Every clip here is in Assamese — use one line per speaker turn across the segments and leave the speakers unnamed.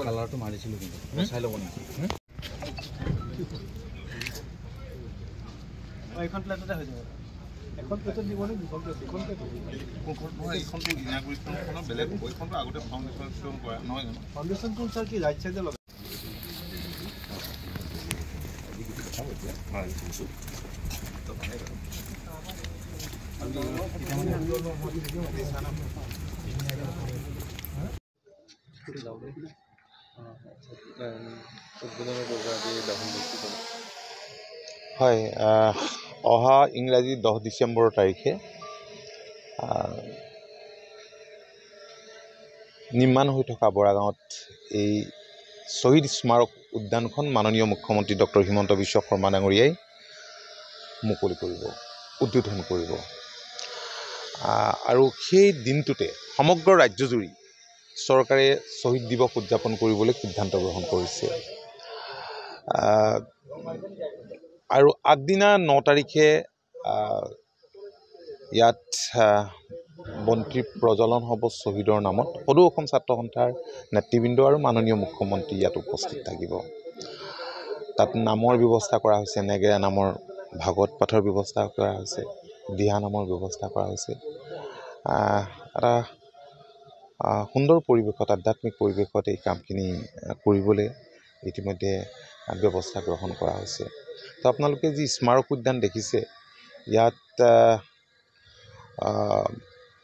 কালাৰটো মাৰিছিলোঁ কিন্তু চাই ল'ব নেকি
এইখন প্লেটতে হৈ যাব এখন প্লেটত দিব নে দুখন প্লেট এখন প্লেট
এইখনটো ইনাগুৰেশ্যনখনৰ বেলেগ হ'ব এইখনটো আগতে ফাউণ্ডেশ্যন কৰা নহয় জানো
ফাউণ্ডেশ্যনটো স্যাৰ কি ৰাইট সাইডে লগাই
হয় অহা ইংৰাজী 10 ডিচেম্বৰ তাৰিখে নিৰ্মাণ হৈ থকা বৰাগাঁৱত এই শ্বহীদ স্মাৰক উদ্যানখন মাননীয় মুখ্যমন্ত্ৰী ডক্টৰ হিমন্ত বিশ্ব শৰ্মা ডাঙৰীয়াই মুকলি কৰিব উদ্বোধন কৰিব আৰু সেই দিনটোতে সমগ্ৰ ৰাজ্যজুৰি চৰকাৰে শ্বহীদ দিৱস উদযাপন কৰিবলৈ সিদ্ধান্ত গ্ৰহণ কৰিছে আৰু আগদিনা 9 তাৰিখে ইয়াত বন্তি প্ৰজ্বলন হ'ব শ্বহীদৰ নামত সদৌ অসম ছাত্ৰ সন্থাৰ নেতৃবৃন্দ আৰু মাননীয় মুখ্যমন্ত্ৰী ইয়াত উপস্থিত থাকিব তাত নামৰ ব্যৱস্থা কৰা হৈছে নেগেৰা নামৰ ভাগৱত পাঠৰ ব্যৱস্থা কৰা হৈছে দিহা নামৰ ব্যৱস্থা কৰা হৈছে এটা সুন্দৰ পৰিৱেশত আধ্যাত্মিক পৰিৱেশত এই কামখিনি কৰিবলৈ ইতিমধ্যে ব্যৱস্থা গ্ৰহণ কৰা হৈছে তো আপোনালোকে যি স্মাৰক উদ্যান দেখিছে ইয়াত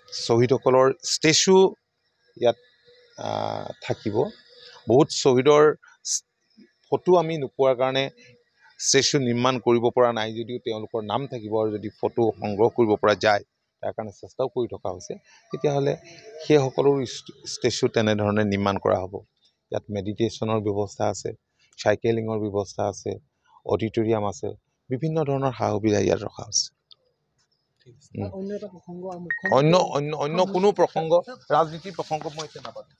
শ্বহীদসকলৰ ষ্টেচু ইয়াত থাকিব বহুত শ্বহীদৰ ফটো আমি নোপোৱাৰ কাৰণে ষ্টেচু নিৰ্মাণ কৰিব পৰা নাই যদিও তেওঁলোকৰ নাম থাকিব আৰু যদি ফটো সংগ্ৰহ কৰিব পৰা যায় তাৰ কাৰণে চেষ্টাও কৰি থকা হৈছে তেতিয়াহ'লে সেইসকলৰ ষ্টেচু তেনেধৰণে নিৰ্মাণ কৰা হ'ব ইয়াত মেডিটেশ্যনৰ ব্যৱস্থা আছে চাইকেলিঙৰ ব্যৱস্থা আছে অডিটৰিয়াম আছে বিভিন্ন ধৰণৰ সা সুবিধা ইয়াত ৰখা হৈছে অন্য কোনো প্ৰসংগ ৰাজনীতিৰ প্ৰসংগ মই এতিয়া নাপাতো